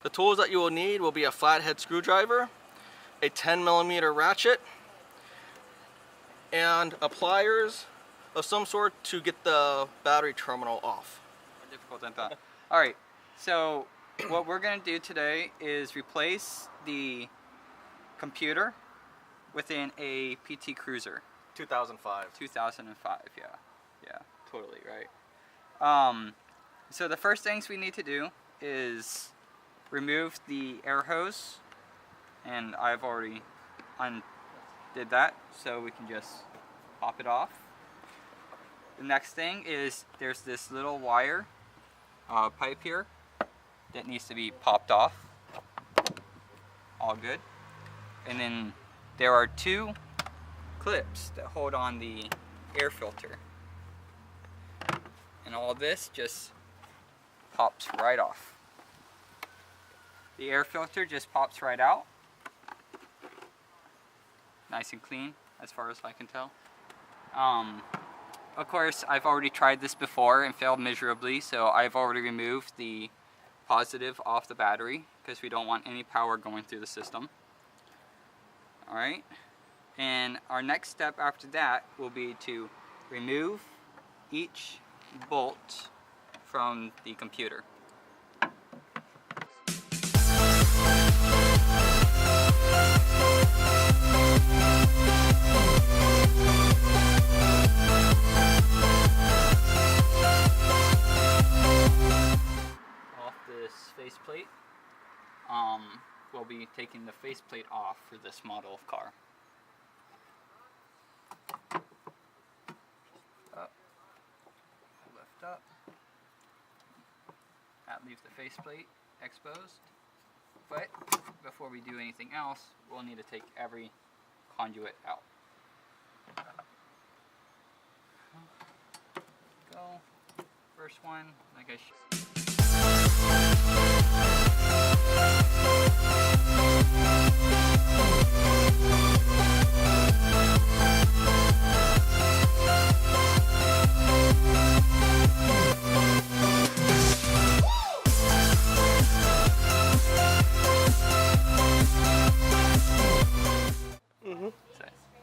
The tools that you will need will be a flathead screwdriver, a 10mm ratchet, and a pliers of some sort to get the battery terminal off. More difficult than that. Alright, so what we're going to do today is replace the computer within a PT Cruiser. 2005. 2005, yeah, totally right. So the first things we need to do is remove the air hose, and I've already undid that, so we can just pop it off. The next thing is there's this little wire pipe here that needs to be popped off. All good. And then there are two clips that hold on the air filter, and all this just pops right off. The air filter just pops right out, nice and clean as far as I can tell. Of course, I've already tried this before and failed miserably, so I've already removed the positive off the battery because we don't want any power going through the system. Alright, and our next step after that will be to remove each bolt from the computer. Off this faceplate. We'll be taking the faceplate off for this model of car. Up, lift up. That leaves the faceplate exposed. But before we do anything else, we'll need to take every conduit out. Go. First one, like I showed.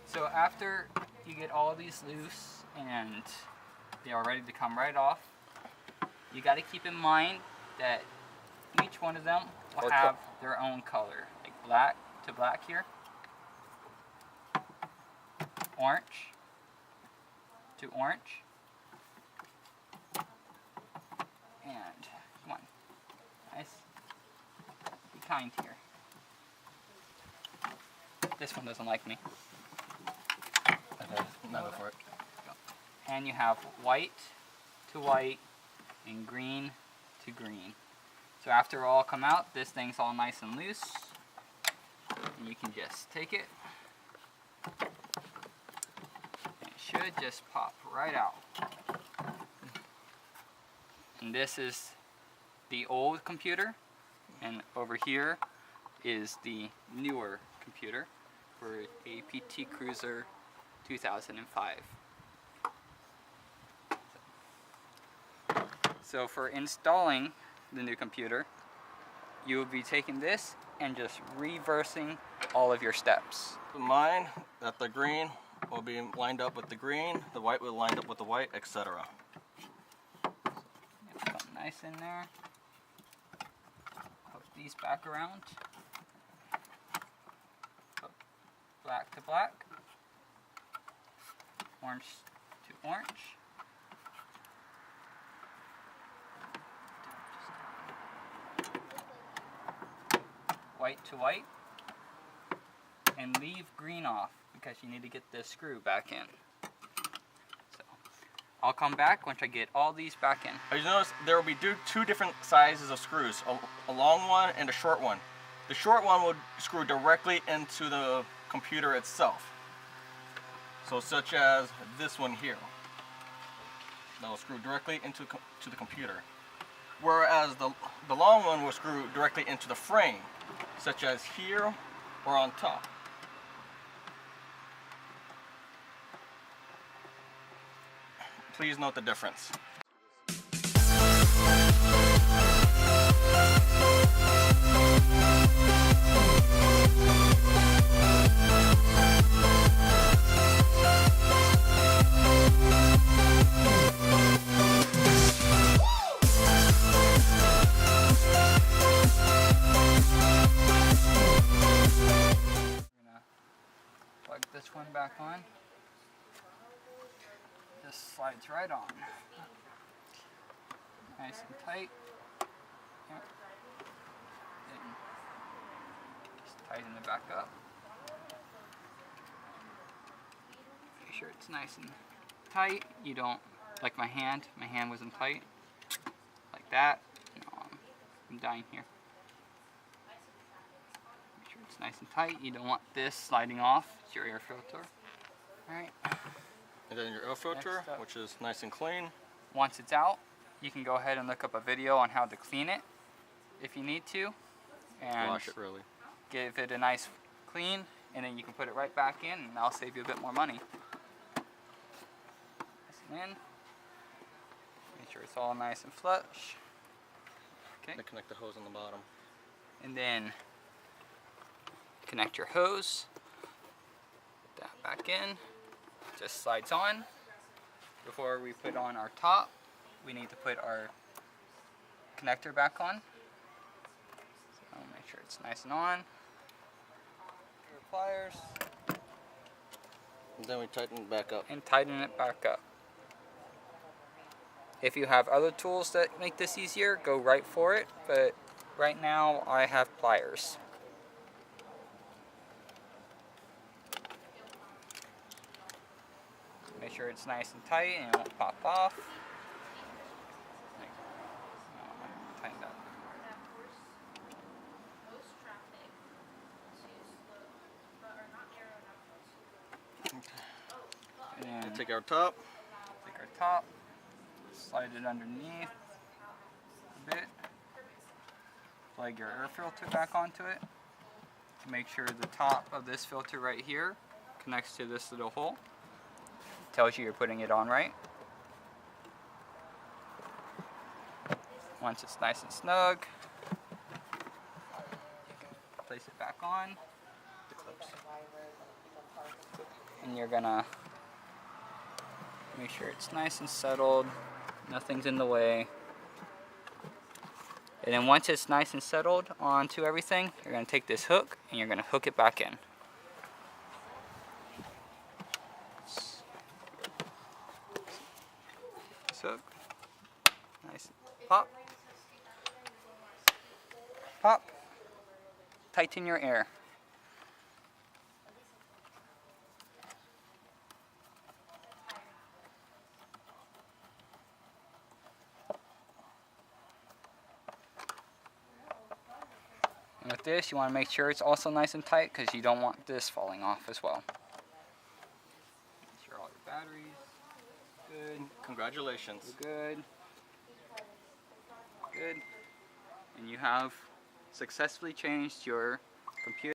So after you get all these loose and they are ready to come right off, you got to keep in mind that each one of them will have their own color, like black to black here, orange to orange, and come on, nice, be kind here. This one doesn't like me. Not for it. And you have white to white and green to green. So after all come out, this thing's all nice and loose. And you can just take it. And it should just pop right out. And this is the old computer. And over here is the newer computer for a PT Cruiser 2005. So for installing the new computer, you will be taking this and just reversing all of your steps. Mine, that the green will be lined up with the green, the white will line up with the white, etc. Put nice in there. Put these back around. Put black to black. Orange to orange. White to white. And leave green off because you need to get this screw back in. So I'll come back once I get all these back in. As you notice, there will be two different sizes of screws, a long one and a short one. The short one will screw directly into the computer itself. So such as this one here. That will screw directly into the computer. Whereas the long one will screw directly into the frame, such as here or on top. Please note the difference. back on. Just slides right on. Nice and tight. Yep. Then just tighten it back up. Make sure it's nice and tight. You don't, like my hand wasn't tight. Like that. No, I'm dying here. Make sure it's nice and tight. You don't want this sliding off. It's your air filter. Alright. And then your air filter, which is nice and clean. Once it's out, you can go ahead and look up a video on how to clean it if you need to. And wash it really. Give it a nice clean, and then you can put it right back in, and that'll save you a bit more money. In. Make sure it's all nice and flush. Okay. And connect the hose on the bottom. And then connect your hose. Put that back in. Just slides on. Before we put on our top, we need to put our connector back on. So make sure it's nice and on. Your pliers. And then we tighten it back up. And tighten it back up. If you have other tools that make this easier, go right for it, but right now I have pliers. Make sure it's nice and tight and it won't pop off. Tighten that. And then take our top. Slide it underneath a bit. Plug your air filter back onto it. Make sure the top of this filter right here connects to this little hole. Tells you you're putting it on right. Once it's nice and snug, you can place it back on. The clips. And you're gonna make sure it's nice and settled. Nothing's in the way. And then once it's nice and settled onto everything, you're going to take this hook and you're going to hook it back in. This hook. Nice. Pop. Pop. Tighten your air. And with this, you want to make sure it's also nice and tight because you don't want this falling off as well. Make sure all your batteries good. Congratulations. Good. Good. And you have successfully changed your computer